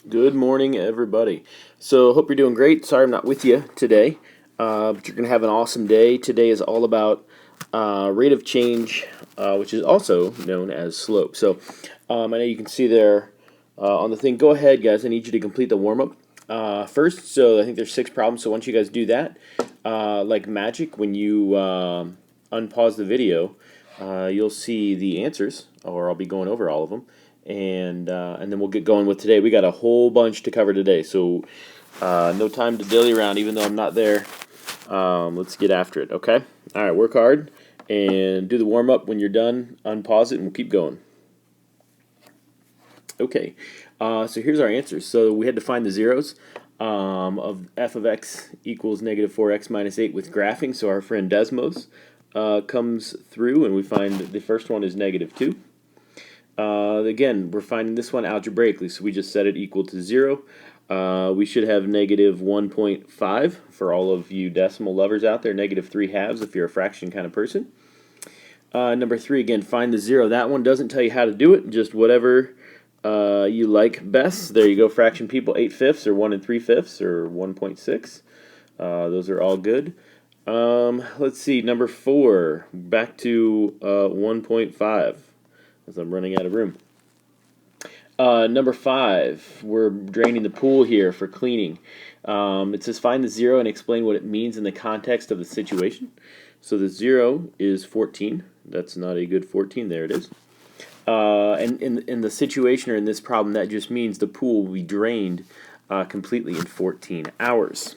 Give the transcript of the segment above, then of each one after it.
Good morning, everybody. So, hope you're doing great. Sorry I'm not with you today, but you're going to have an awesome day. Today is all about rate of change, which is also known as slope. So, I know you can see there on the thing. Go ahead, guys. I need you to complete the warm up first. So, I think there's 6 problems. So, once you guys do that, like magic, when you unpause the video, you'll see the answers, or I'll be going over all of them, and then we'll get going with today. We got a whole bunch to cover today, so no time to dilly around. Even though I'm not there, let's get after it. Okay. All right. Work hard and do the warm up. When you're done, unpause it, and we'll keep going. Okay. So here's our answers. So we had to find the zeros of f of x equals negative 4x minus 8 with graphing. So our friend Desmos comes through, and we find the first one is negative 2. Again, we're finding this one algebraically, so we just set it equal to 0. We should have negative 1.5 for all of you decimal lovers out there, negative 3/2 if you're a fraction kind of person. Number 3, again, find the 0. That one doesn't tell you how to do it, just whatever you like best. There you go, fraction people, 8/5 or 1 3/5 or 1.6. Those are all good. Let's see, number 4, back to 1.5, as I'm running out of room. Number 5, we're draining the pool here for cleaning. It says find the 0 and explain what it means in the context of the situation. So the 0 is 14. That's not a good 14. There it is. And in the situation or in this problem, that just means the pool will be drained completely in 14 hours.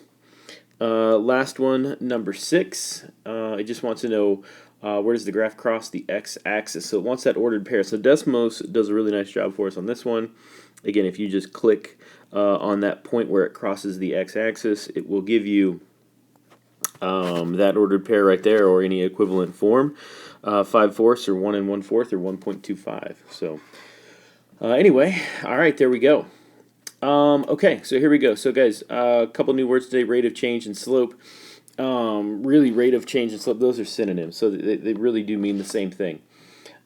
Last one, number 6. It just wants to know where does the graph cross the x-axis. So it wants that ordered pair. So Desmos does a really nice job for us on this one. Again, if you just click on that point where it crosses the x-axis, it will give you that ordered pair right there, or any equivalent form, 5/4 or 1 1/4 or 1.25. So anyway, all right, there we go. Okay, so here we go. So guys, a couple new words today: rate of change and slope. Really, rate of change and slope, those are synonyms, so they really do mean the same thing.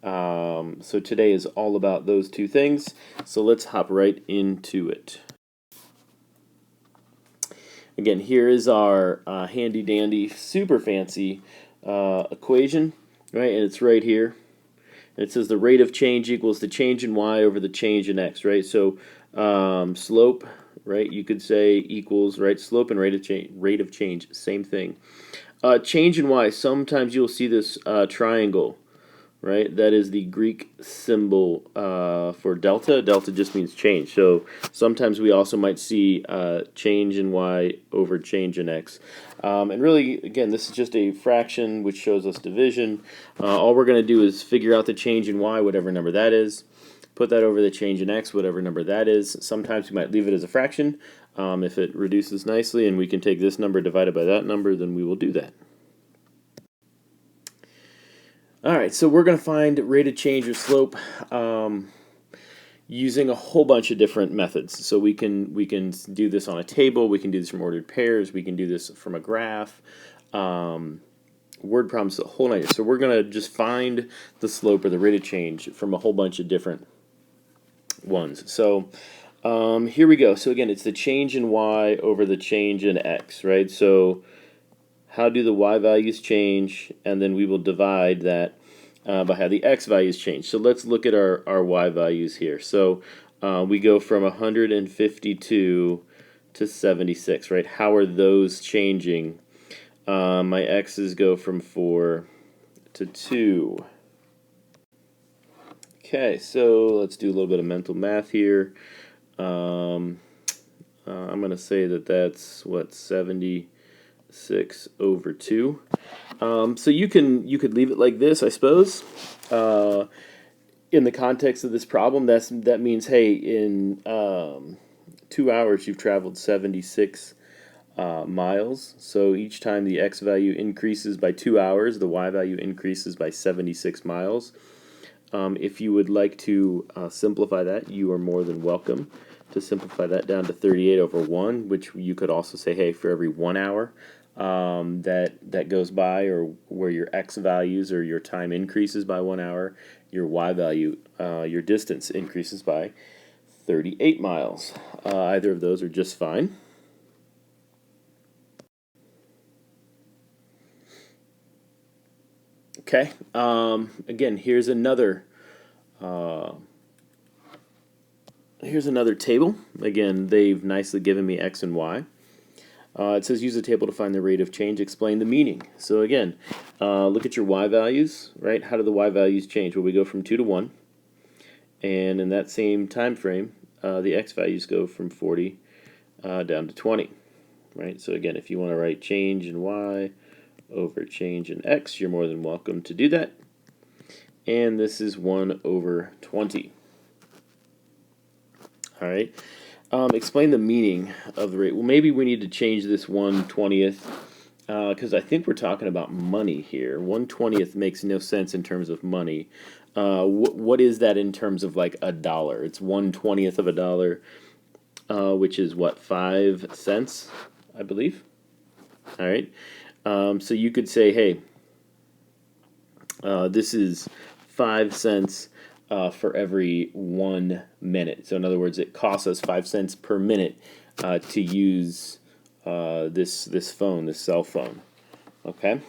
So today is all about those two things. So let's hop right into it. Again, here is our handy dandy, super fancy equation, right? And it's right here. And it says the rate of change equals the change in y over the change in x, right? So slope, right? You could say equals, right? Slope and rate of change, same thing. Change in y. Sometimes you'll see this triangle, right? That is the Greek symbol for delta. Delta just means change. So sometimes we also might see change in y over change in x. And really, again, this is just a fraction which shows us division. All we're going to do is figure out the change in y, whatever number that is. Put that over the change in x, whatever number that is. Sometimes we might leave it as a fraction. If it reduces nicely and we can take this number divided by that number, then we will do that. All right, so we're going to find rate of change or slope using a whole bunch of different methods. So we can do this on a table. We can do this from ordered pairs. We can do this from a graph. Word problems, a whole night. So we're going to just find the slope or the rate of change from a whole bunch of different ones. So here we go. So again, it's the change in y over the change in x, right? So how do the y values change, and then we will divide that by how the x values change. So let's look at our y values here. So we go from 152 to 76, right? How are those changing? My x's go from 4 to 2. Okay, so let's do a little bit of mental math here. I'm going to say that that's, what, 76 over 2. So you could leave it like this, I suppose. In the context of this problem, that means, hey, in 2 hours you've traveled 76 miles. So each time the x value increases by 2 hours, the y value increases by 76 miles. If you would like to simplify that, you are more than welcome to simplify that down to 38 over 1, which you could also say, hey, for every 1 hour that goes by, or where your x values or your time increases by 1 hour, your y value, your distance increases by 38 miles. Either of those are just fine. Okay, again, here's another table. Again, they've nicely given me x and y. It says use the table to find the rate of change, explain the meaning. So again, look at your y values, right? How do the y values change? Well, we go from 2 to 1, and in that same time frame, the x values go from 40 down to 20, right? So again, if you want to write change in y over change in x, you're more than welcome to do that. And this is 1 over 20. All right. Explain the meaning of the rate. Well, maybe we need to change this 1/20th because I think we're talking about money here. 1/20th makes no sense in terms of money. What is that in terms of like a dollar? It's 1/20th of a dollar, which is what, 5 cents, I believe. All right. So you could say, hey, this is 5 cents for every 1 minute. So in other words, it costs us 5 cents per minute to use this phone, this cell phone. Okay.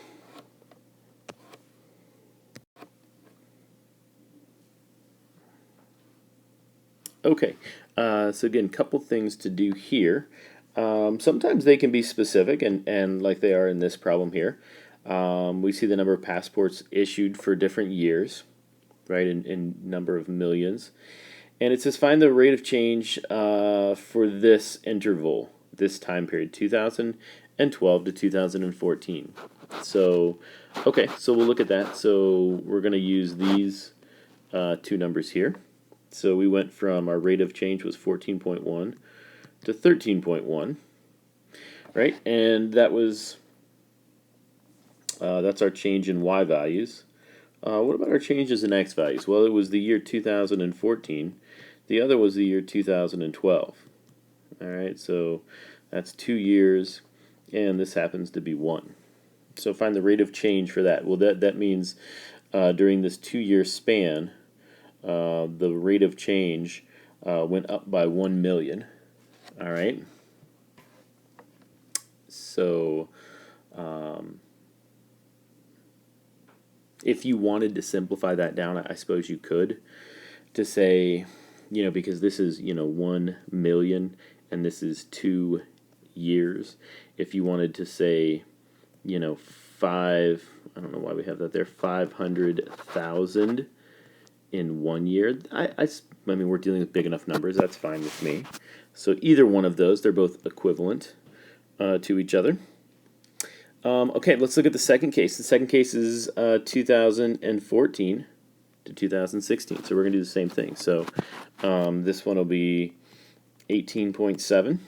Okay. So again, couple things to do here. Sometimes they can be specific, and like they are in this problem here. We see the number of passports issued for different years, right, in number of millions. And it says find the rate of change for this interval, this time period, 2012 to 2014. So, okay, so we'll look at that. So we're going to use these two numbers here. So we went from, our rate of change was 14.1 to 13.1, right? And that was, that's our change in y values. What about our changes in x values? Well, it was the year 2014. The other was the year 2012. All right, so that's 2 years, and this happens to be 1. So find the rate of change for that. Well, that means during this 2-year span, the rate of change went up by 1 million. All right. So if you wanted to simplify that down, I suppose you could, to say, because this is, 1 million and this is 2 years. If you wanted to say, I don't know why we have that there, 500,000 in 1 year. I mean, we're dealing with big enough numbers. That's fine with me. So either one of those, they're both equivalent to each other. Okay, let's look at the second case. The second case is 2014 to 2016. So we're going to do the same thing. So this one will be 18.7.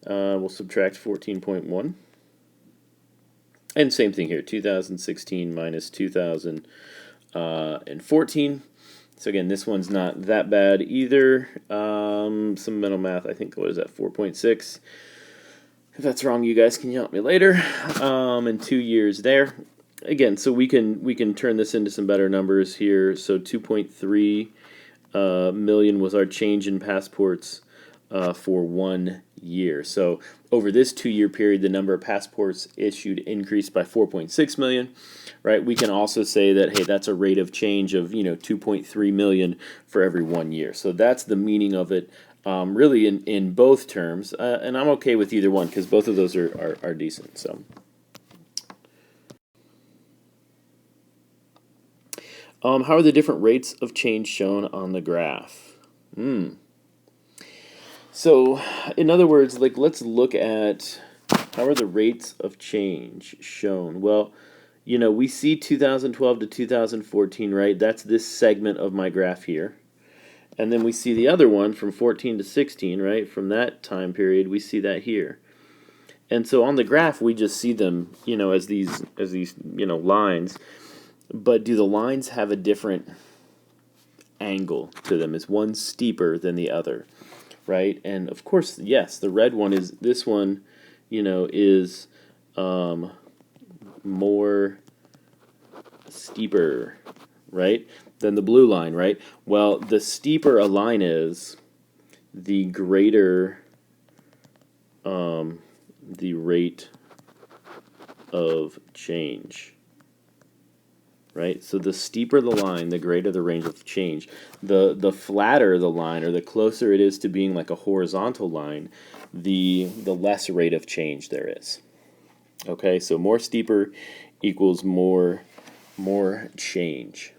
We'll subtract 14.1. And same thing here, 2016 minus 2014. So again, this one's not that bad either. Some mental math, I think, what is that, 4.6? If that's wrong, you guys can help me later. And 2 years there. Again, so we can turn this into some better numbers here. So 2.3 million was our change in passports for 1 year. So over this 2-year period, the number of passports issued increased by 4.6 million. Right? We can also say that, hey, that's a rate of change of 2.3 million for every 1 year. So that's the meaning of it. Really in both terms, and I'm okay with either one because both of those are decent. So, how are the different rates of change shown on the graph? So, in other words, like, let's look at how are the rates of change shown. Well, we see 2012 to 2014, right? That's this segment of my graph here. And then we see the other one from 14 to 16, right? From that time period, we see that here. And so on the graph, we just see them, as these lines. But do the lines have a different angle to them? Is one steeper than the other, right? And of course, yes, the red one is, this one, is more steeper, right, than the blue line, right? Well, the steeper a line is, the greater the rate of change. Right? So the steeper the line, the greater the range of change. The flatter the line, or the closer it is to being like a horizontal line, the less rate of change there is. Okay, so more steeper equals more change.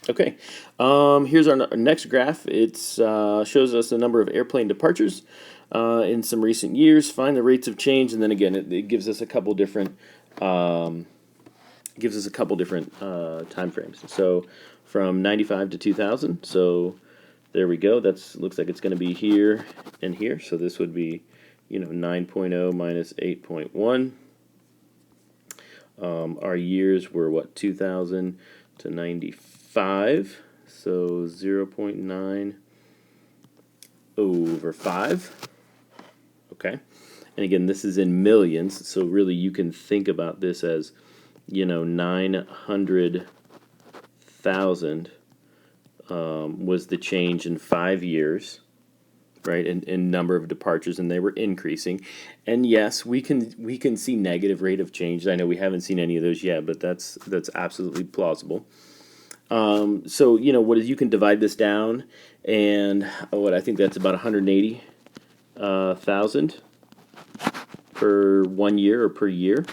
Okay, here's our next graph. It shows us the number of airplane departures in some recent years. Find the rates of change, and then again, it gives us a couple different time frames. So from 95 to 2000. So there we go. That's looks like it's going to be here and here. So this would be 9.0 minus 8.1. Our years were what, 2000 to 95, so 0.9 over 5. Okay, and again, this is in millions, so really you can think about this as 900,000 was the change in 5 years, right, in number of departures, and they were increasing. And yes, we can see negative rate of change. I know we haven't seen any of those yet, but that's absolutely plausible. So what is, you can divide this down, and what I think that's about 180,000 per 1 year or per year.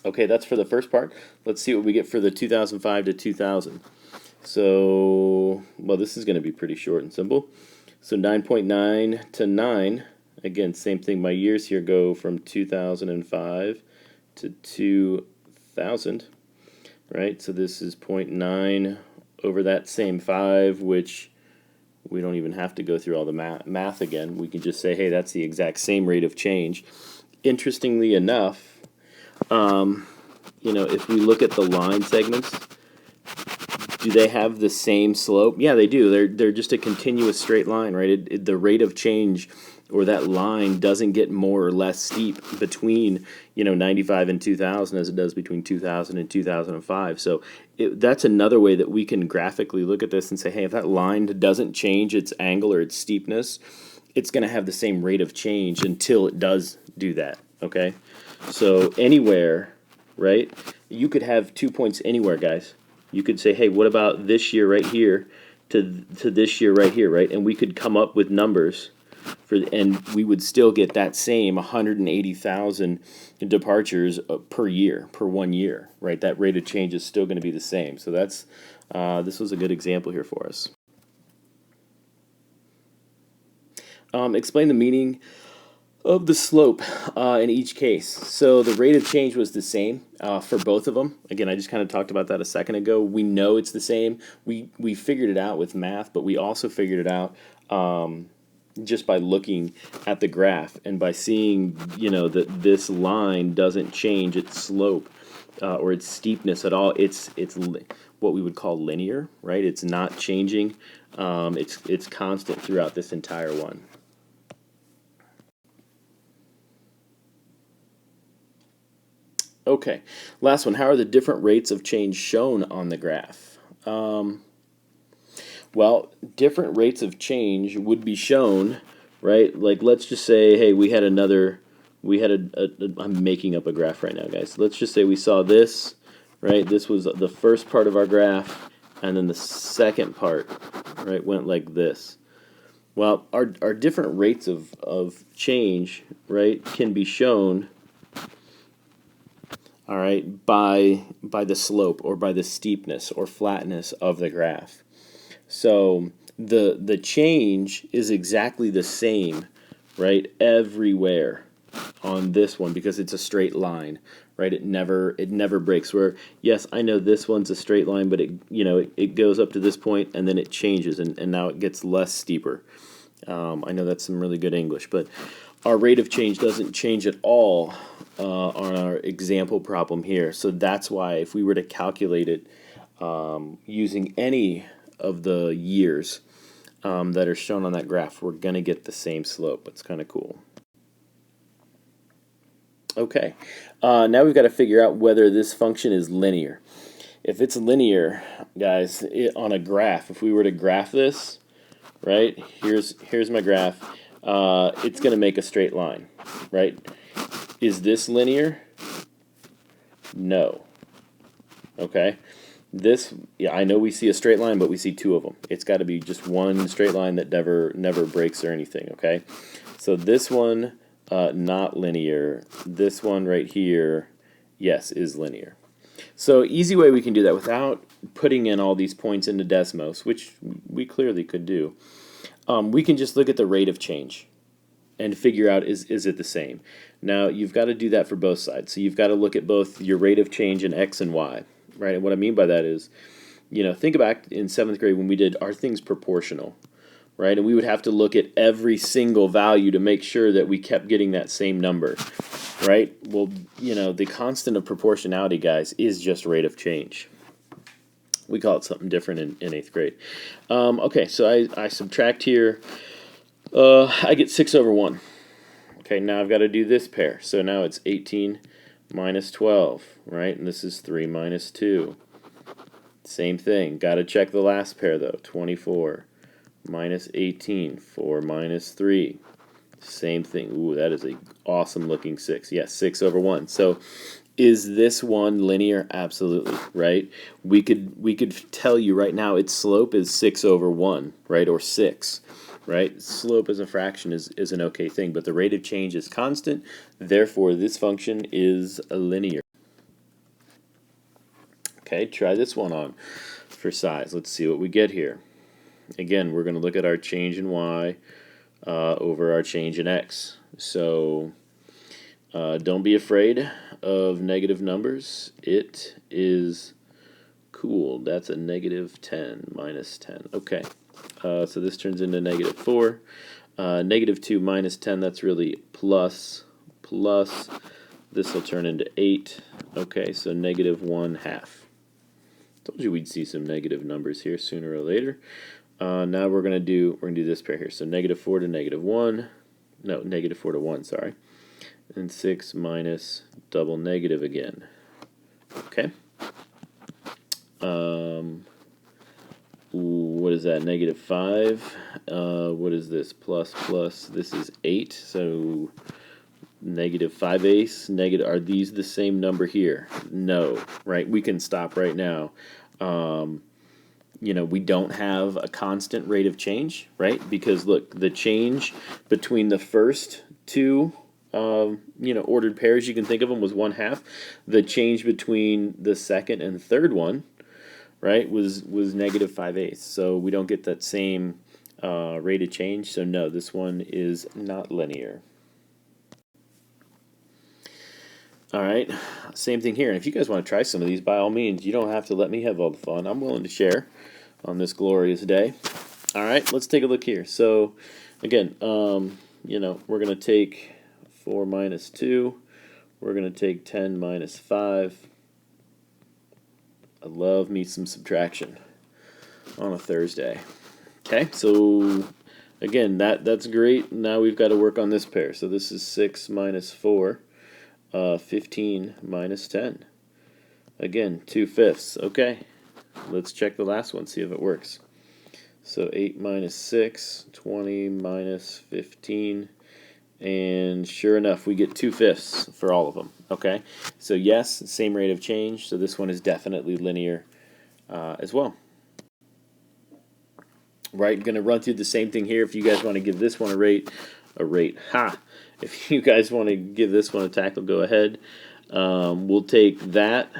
Okay, that's for the first part. Let's see what we get for the 2005 to 2000. So, well, this is going to be pretty short and simple. So 9.9 to 9, again, same thing. My years here go from 2005 to 2000, right? So this is 0.9 over that same 5, which we don't even have to go through all the math again. We can just say, hey, that's the exact same rate of change. Interestingly enough, if we look at the line segments, do they have the same slope? Yeah, they do. They're just a continuous straight line, right? The rate of change, or that line, doesn't get more or less steep between 95 and 2000 as it does between 2000 and 2005. So that's another way that we can graphically look at this and say, hey, if that line doesn't change its angle or its steepness, it's going to have the same rate of change until it does do that. Okay, so anywhere, right? You could have 2 points anywhere, guys. You could say, hey, what about this year right here to this year right here, right? And we could come up with numbers and we would still get that same 180,000 departures per year, per 1 year, right? That rate of change is still going to be the same. So that's this was a good example here for us. Explain the meaning of the slope in each case. So the rate of change was the same for both of them. Again, I just kind of talked about that a second ago. We know it's the same. We figured it out with math, but we also figured it out just by looking at the graph and by seeing that this line doesn't change its slope or its steepness at all. It's what we would call linear, right? It's not changing. It's constant throughout this entire one. Okay, last one. How are the different rates of change shown on the graph? Well, different rates of change would be shown, right? Like, let's just say, hey, I'm making up a graph right now, guys. Let's just say we saw this, right? This was the first part of our graph, and then the second part, right, went like this. Well, our different rates of change, right, can be shown, all right, by the slope or by the steepness or flatness of the graph. So the change is exactly the same, right, everywhere on this one because it's a straight line, right? It never breaks. Where, yes, I know this one's a straight line, but it goes up to this point and then it changes and now it gets less steeper. I know that's some really good English, but our rate of change doesn't change at all on our example problem here. So that's why if we were to calculate it using any of the years that are shown on that graph, we're going to get the same slope. It's kind of cool. Okay, now we've got to figure out whether this function is linear. if it's linear, guys, on a graph, if we were to graph this, right, here's my graph, it's going to make a straight line, right? Is this linear? No. Okay. This, yeah, I know we see a straight line, but we see two of them. It's got to be just one straight line that never breaks or anything, okay? So this one, not linear. This one right here, yes, is linear. So easy way we can do that without putting in all these points into Desmos, which we clearly could do. We can just look at the rate of change and figure out is it the same. Now you've got to do that for both sides. So you've got to look at both your rate of change in X and Y. Right, and what I mean by that is, think back in 7th grade when we did are things proportional, right? And we would have to look at every single value to make sure that we kept getting that same number, right? Well, the constant of proportionality, guys, is just rate of change. We call it something different in 8th grade. Okay, so I subtract here. I get 6 over 1. Okay, now I've got to do this pair. So now it's 18 minus 12, right? And this is 3 minus 2. Same thing. Got to check the last pair, though. 24 minus 18. 4 minus 3. Same thing. Ooh, that is an awesome-looking 6. Yes, 6 over 1. So is this one linear? Absolutely, right? We could tell you right now its slope is 6 over 1, right? Or 6. Right? Slope as a fraction is an okay thing, but the rate of change is constant, therefore this function is linear. Okay, try this one on for size. Let's see what we get here. Again, we're going to look at our change in y over our change in x. So don't be afraid of negative numbers. It is cool. That's a negative 10 minus 10. Okay. So this turns into negative 4. Negative 2 minus 10, that's really plus. This will turn into 8. Okay, so negative 1/2. Told you we'd see some negative numbers here sooner or later. Now we're gonna do this pair here. So negative 4 to negative 1. No, negative 4 to 1, sorry. And 6 minus double negative again. Okay. What is that? Negative 5. What is this? Plus. This is 8. So negative 5/8. Negative. Are these the same number here? No. Right. We can stop right now. We don't have a constant rate of change, right? Because look, the change between the first two ordered pairs, you can think of them, was 1/2. The change between the second and third one, right, was negative 5/8. So we don't get that same rate of change. So no, this one is not linear. All right, same thing here. And if you guys want to try some of these, by all means, you don't have to let me have all the fun. I'm willing to share on this glorious day. All right, let's take a look here. So again, we're going to take 4 minus 2. We're going to take 10 minus 5. I love me some subtraction on a Thursday. Okay, so again, that's great. Now we've got to work on this pair. So this is 6 minus 4, 15 minus 10. Again, 2/5. Okay, let's check the last one, see if it works. So 8 minus 6, 20 minus 15. And sure enough, we get 2/5 for all of them. Okay, so yes, same rate of change. So this one is definitely linear as well. Right, going to run through the same thing here. If you guys want to give this one a rate. If you guys want to give this one a tackle, go ahead. We'll take that.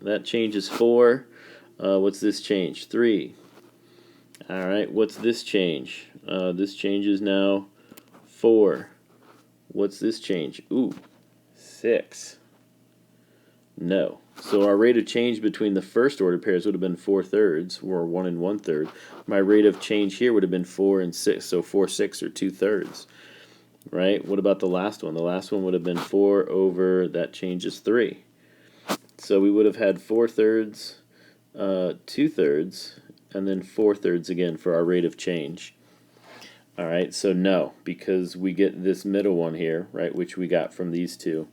That change is 4. What's this change? 3. All right, what's this change? This change is now 4. What's this change? Ooh, 6. No. So our rate of change between the first order pairs would have been 4/3, or 1 1/3. My rate of change here would have been 4 and 6, so 4/6 or 2/3. Right? What about the last one? The last one would have been 4 over, that change is 3. So we would have had 4/3, 2/3, and then 4/3 again for our rate of change. All right, so no, because we get this middle one here, right, which we got from these two.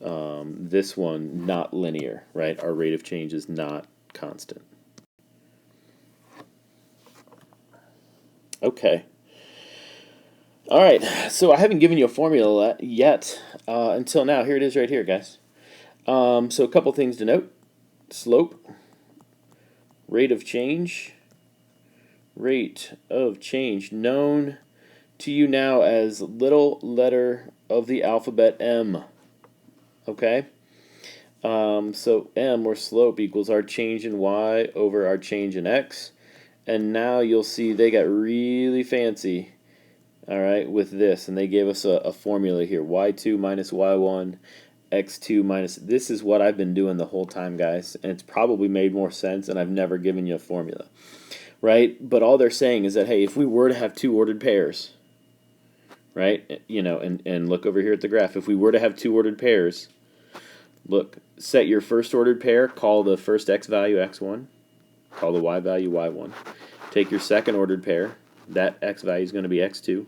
This one, not linear, right? Our rate of change is not constant. Okay. All right, so I haven't given you a formula yet until now. Here it is right here, guys. So a couple things to note. Slope, rate of change, known to you now as little letter of the alphabet M. Okay? So M, or slope, equals our change in y over our change in x. And now you'll see they got really fancy, all right, with this. And they gave us a formula here, y2 minus y1, x2 minus... This is what I've been doing the whole time, guys. And it's probably made more sense, and I've never given you a formula, right? But all they're saying is that, hey, if we were to have two ordered pairs, right, you know, and look over here at the graph. If we were to have two ordered pairs, look, set your first ordered pair, call the first x value x1, call the y value y1. Take your second ordered pair, that x value is going to be x2.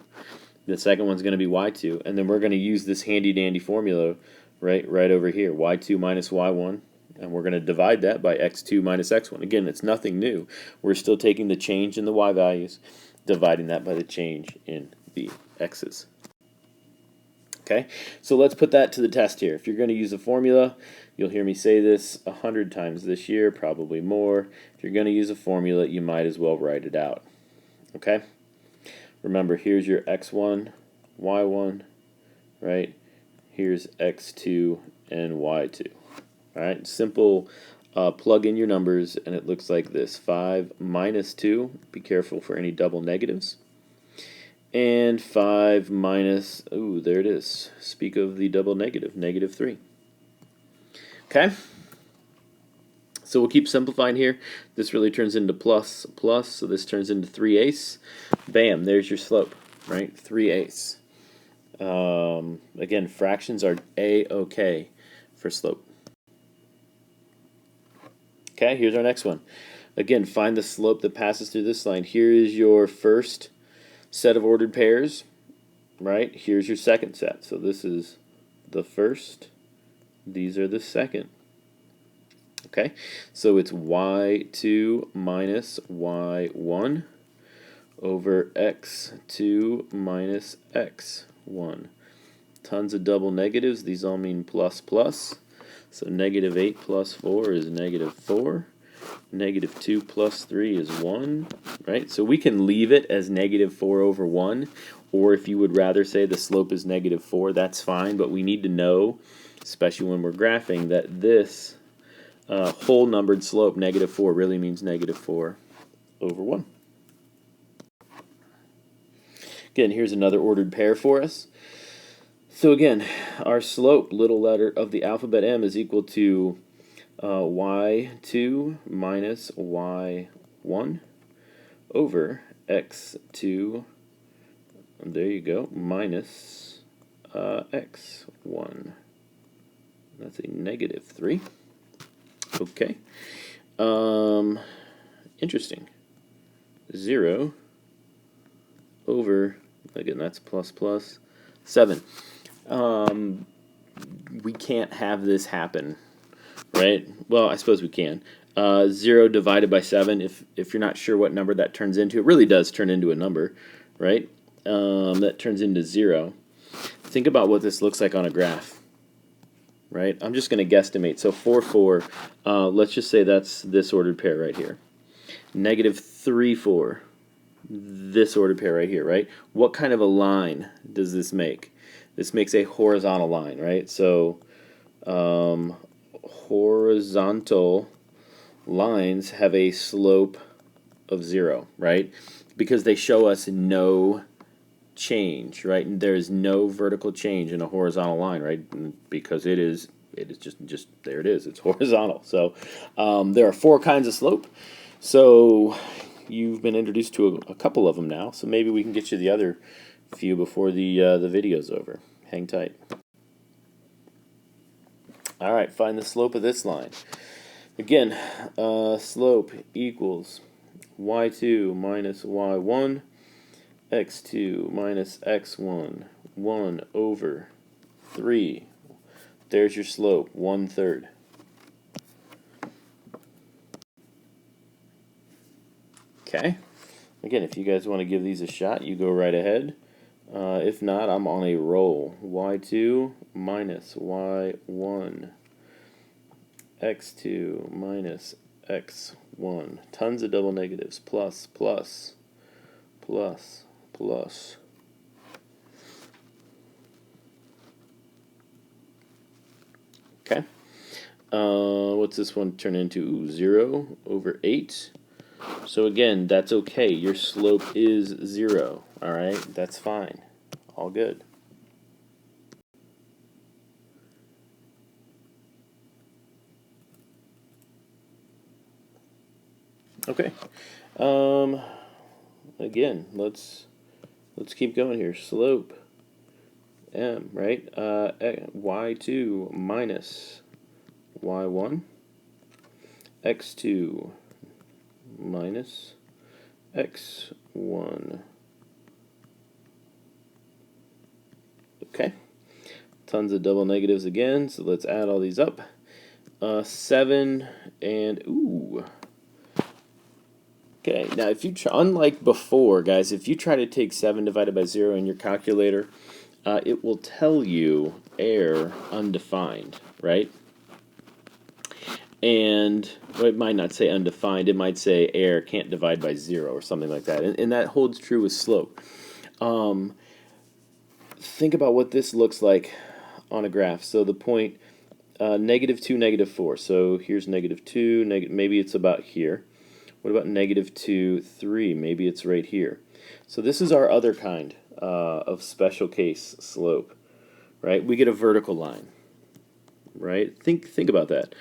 The second one's going to be y2, and then we're going to use this handy dandy formula right over here, y2 minus y1, and we're going to divide that by x2 minus x1. Again, it's nothing new. We're still taking the change in the y values, dividing that by the change in the x's. Okay, so let's put that to the test here. If you're going to use a formula, you'll hear me say this 100 times this year, probably more. If you're going to use a formula, you might as well write it out. Okay? Remember, here's your x1, y1, right? Here's x2 and y2. All right, simple plug in your numbers, and it looks like this. 5 minus 2, be careful for any double negatives. And 5 minus, ooh, there it is. Speak of the double negative, negative 3. Okay? So we'll keep simplifying here. This really turns into plus, so this turns into 3/8. Bam, there's your slope, right? 3/8. Again, fractions are A-okay for slope. Okay, here's our next one. Again, find the slope that passes through this line. Here is your first set of ordered pairs, right? Here's your second set. So this is the first. These are the second. Okay, so it's y2 minus y1 over x2 minus x1. Tons of double negatives. These all mean plus plus. So negative 8 plus 4 is negative 4. Negative 2 plus 3 is 1, right? So we can leave it as negative 4 over 1, or if you would rather say the slope is negative 4, that's fine, but we need to know, especially when we're graphing, that this whole numbered slope, negative 4, really means negative 4 over 1. Again, here's another ordered pair for us. So again, our slope, little letter of the alphabet M, is equal to y2 minus y1 over x2, there you go, minus x1. That's a negative 3. Okay. Interesting. 0 over, again, that's plus plus, 7. We can't have this happen, right? Well, I suppose we can. 0 divided by 7, if you're not sure what number that turns into, it really does turn into a number, right? That turns into 0. Think about what this looks like on a graph, right? I'm just going to guesstimate. So 4, 4, let's just say that's this ordered pair right here. Negative 3, 4, this ordered pair right here, right? What kind of a line does this make? This makes a horizontal line, right? So horizontal lines have a slope of 0, right? Because they show us no change, right? And there is no vertical change in a horizontal line, right? Because it is just there it is. It's horizontal. So there are 4 kinds of slope. So you've been introduced to a couple of them now. So maybe we can get you the other few before the video's over. Hang tight. All right, find the slope of this line. Again, slope equals y2 minus y1, x2 minus x1, 1 over 3. There's your slope, 1/3. Okay. Again, if you guys want to give these a shot, you go right ahead. If not, I'm on a roll. Y2 minus Y1. X2 minus X1. Tons of double negatives. Plus, plus, plus, plus. Okay. What's this one turn into? Ooh, 0 over 8. So again, that's okay. Your slope is 0. Alright, that's fine. All good. Okay. Again, let's keep going here. Slope m, right? Y2 minus Y1. X2 minus X1. Okay. Tons of double negatives again, so let's add all these up. 7 and, ooh. Okay, now if you unlike before, guys, if you try to take 7 divided by 0 in your calculator, it will tell you error undefined, right? And well, it might not say undefined, it might say error can't divide by 0 or something like that. And that holds true with slope. Think about what this looks like on a graph. So the point -2, -4. So here's -2, maybe it's about here. What about -2, 3? Maybe it's right here. So this is our other kind of special case slope, right? We get a vertical line, right? Think about that.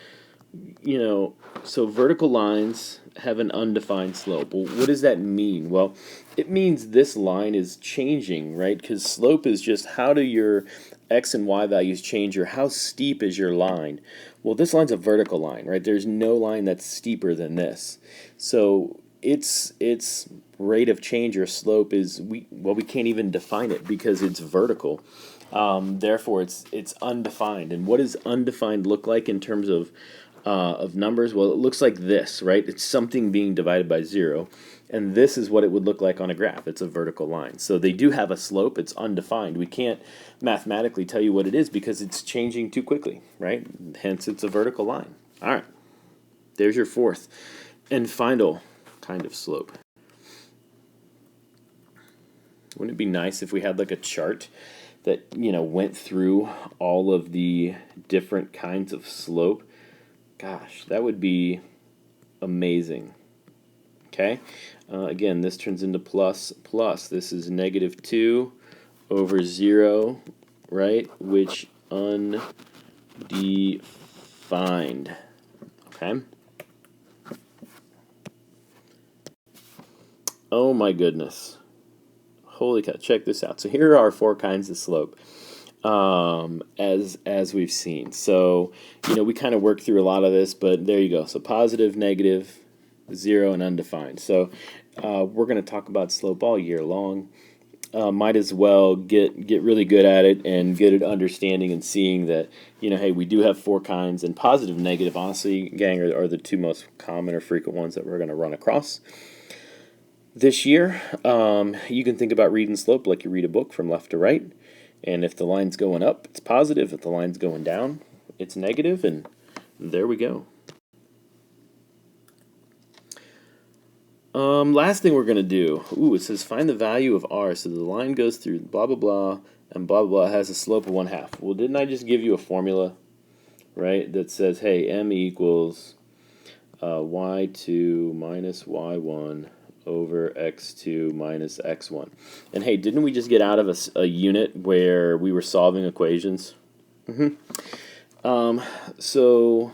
You know, so vertical lines have an undefined slope. Well, what does that mean? Well, it means this line is changing, right? Because slope is just how do your x and y values change, or how steep is your line. Well, this line's a vertical line, right? There's no line that's steeper than this. So its rate of change or slope is, we can't even define it because it's vertical. Therefore, it's undefined. And what does undefined look like in terms of numbers? Well, it looks like this, right? It's something being divided by 0. And this is what it would look like on a graph. It's a vertical line. So they do have a slope. It's undefined. We can't mathematically tell you what it is because it's changing too quickly, right? Hence, it's a vertical line. All right. There's your fourth and final kind of slope. Wouldn't it be nice if we had like a chart that, you know, went through all of the different kinds of slope? Gosh, that would be amazing. Okay, again, this turns into plus, plus. This is -2 over 0, right, which undefined. Okay. Oh my goodness. Holy cow, check this out. So here are our 4 kinds of slope. As we've seen. So, you know, we kind of worked through a lot of this, but there you go. So positive, negative, 0, and undefined. So we're going to talk about slope all year long. Might as well get really good at it and get an understanding and seeing that, you know, hey, we do have 4 kinds, and positive, negative, honestly, gang, are the 2 most common or frequent ones that we're going to run across. This year, you can think about reading slope like you read a book from left to right. And if the line's going up, it's positive. If the line's going down, it's negative. And there we go. Last thing we're going to do. Ooh, it says find the value of r. So the line goes through blah, blah, blah, and blah, blah, blah, has a slope of 1/2. Well, didn't I just give you a formula, right, that says, hey, m equals y2 minus y1 over x2 minus x1. And hey, didn't we just get out of a unit where we were solving equations? So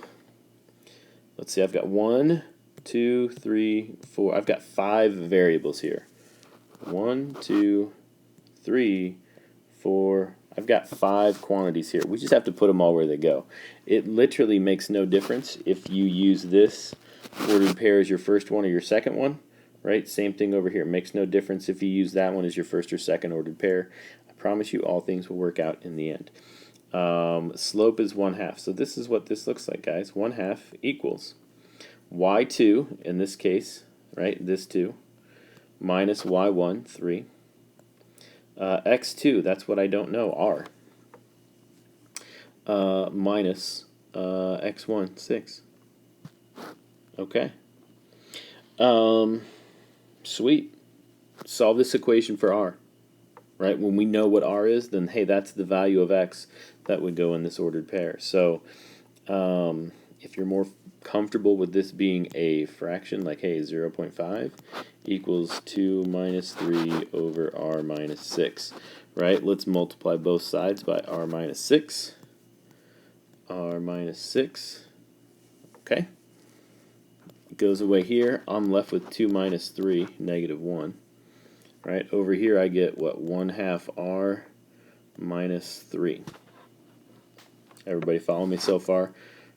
let's see, I've got 1, 2, 3, 4. I've got 5 variables here. 1, 2, 3, 4. I've got 5 quantities here. We just have to put them all where they go. It literally makes no difference if you use this ordered pair as your first one or your second one. Right? Same thing over here. Makes no difference if you use that one as your first or second ordered pair. I promise you all things will work out in the end. Slope is 1/2. So this is what this looks like, guys. 1/2 equals y2, in this case, right, this 2, minus y1, 3, x2, that's what I don't know, r, minus x1, 6. Okay. Sweet. Solve this equation for r. Right? When we know what r is, then hey, that's the value of x that would go in this ordered pair. So if you're more comfortable with this being a fraction, like hey, 0.5 equals 2 minus 3 over r minus 6. Right? Let's multiply both sides by r minus 6. R minus 6. Okay. It goes away here. I'm left with 2 minus 3, negative 1. Right, over here I get, what, 1/2 r minus 3. Everybody follow me so far?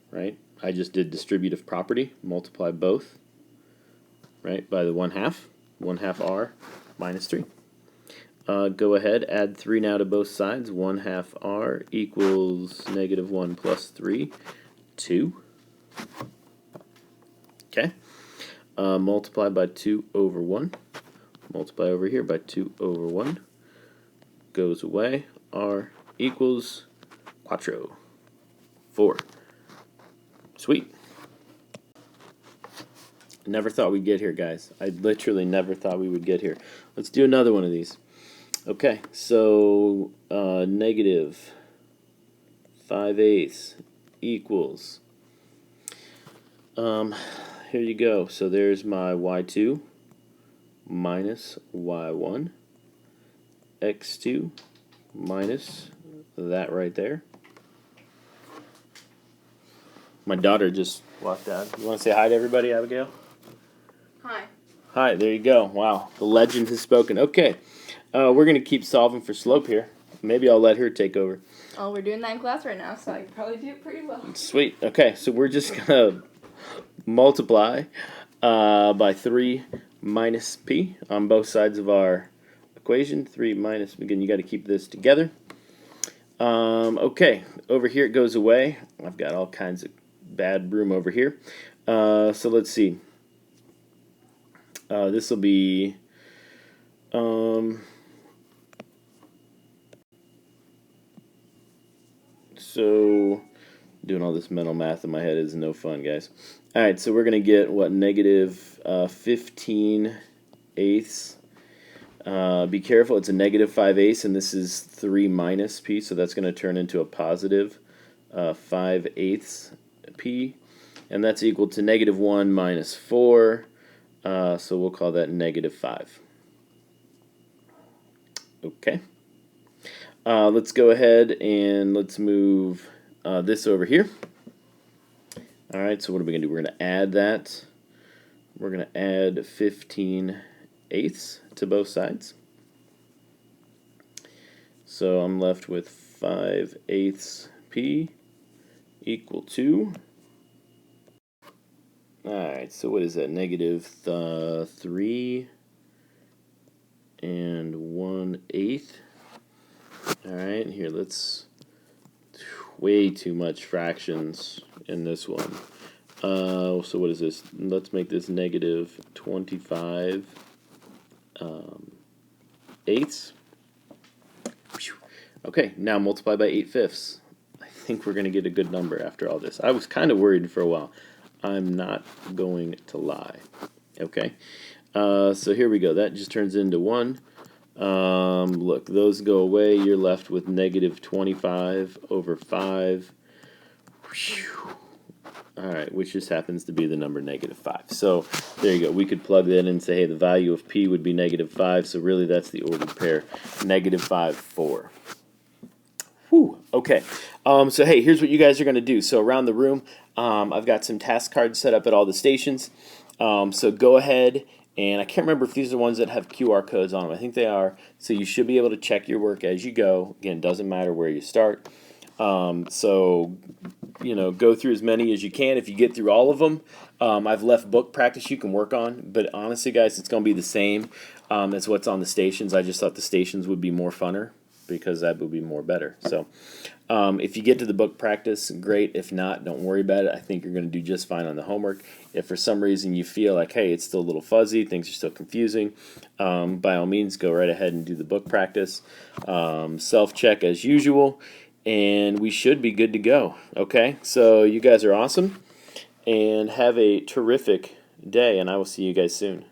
Right, I just did distributive property, multiply both, right, by the 1/2, 1/2 r minus 3. Go ahead, add 3 now to both sides. 1/2 r equals negative 1 plus 3, 2. Okay, multiply by 2 over 1. Multiply over here by 2 over 1. Goes away. R equals quattro. 4. Sweet. Never thought we'd get here, guys. I literally never thought we would get here. Let's do another one of these. Okay, so negative 5/8 equals, here you go. So there's my y2 minus y1, x2 minus that right there. My daughter just walked out. You want to say hi to everybody, Abigail? Hi. Hi, there you go. Wow, the legend has spoken. Okay, we're going to keep solving for slope here. Maybe I'll let her take over. Oh, we're doing that in class right now, so I can probably do it pretty well. Sweet. Okay, so we're just going to multiply by 3 minus p on both sides of our equation. 3 minus, again, you got to keep this together. Okay, over here it goes away. I've got all kinds of bad room over here. So let's see. This will be so doing all this mental math in my head is no fun, guys. All right, so we're going to get, what, negative 15/8. Be careful, it's a negative 5/8, and this is 3 minus p, so that's going to turn into a positive 5/8 p, and that's equal to negative 1 minus 4, so we'll call that negative 5. Okay. Let's go ahead and let's move this over here. Alright, so what are we going to do? We're going to add that. We're going to add 15/8 to both sides. So I'm left with 5/8 p equal to, alright, so what is that? Negative 3 and 1/8. Alright, here let's, way too much fractions in this one. So what is this? Let's make this negative 25 eighths. Okay, now multiply by 8/5. I think we're going to get a good number after all this. I was kind of worried for a while. I'm not going to lie. Okay, so here we go. That just turns into 1. Look, those go away. You're left with negative 25 over 5. Alright, which just happens to be the number negative 5. So there you go. We could plug that in and say, hey, the value of p would be negative 5. So really that's the ordered pair. Negative 5, 4. Whew, okay. So hey, here's what you guys are going to do. So around the room, I've got some task cards set up at all the stations. So go ahead, and I can't remember if these are the ones that have QR codes on them. I think they are. So you should be able to check your work as you go. Again, doesn't matter where you start. So, you know, go through as many as you can. If you get through all of them, I've left book practice you can work on. But honestly, guys, it's going to be the same as what's on the stations. I just thought the stations would be more funner. because that would be more better. So if you get to the book practice, great. If not, don't worry about it. I think you're going to do just fine on the homework. If for some reason you feel like, hey, it's still a little fuzzy, things are still confusing, by all means, go right ahead and do the book practice. Self-check as usual, and we should be good to go. Okay, so you guys are awesome, and have a terrific day, and I will see you guys soon.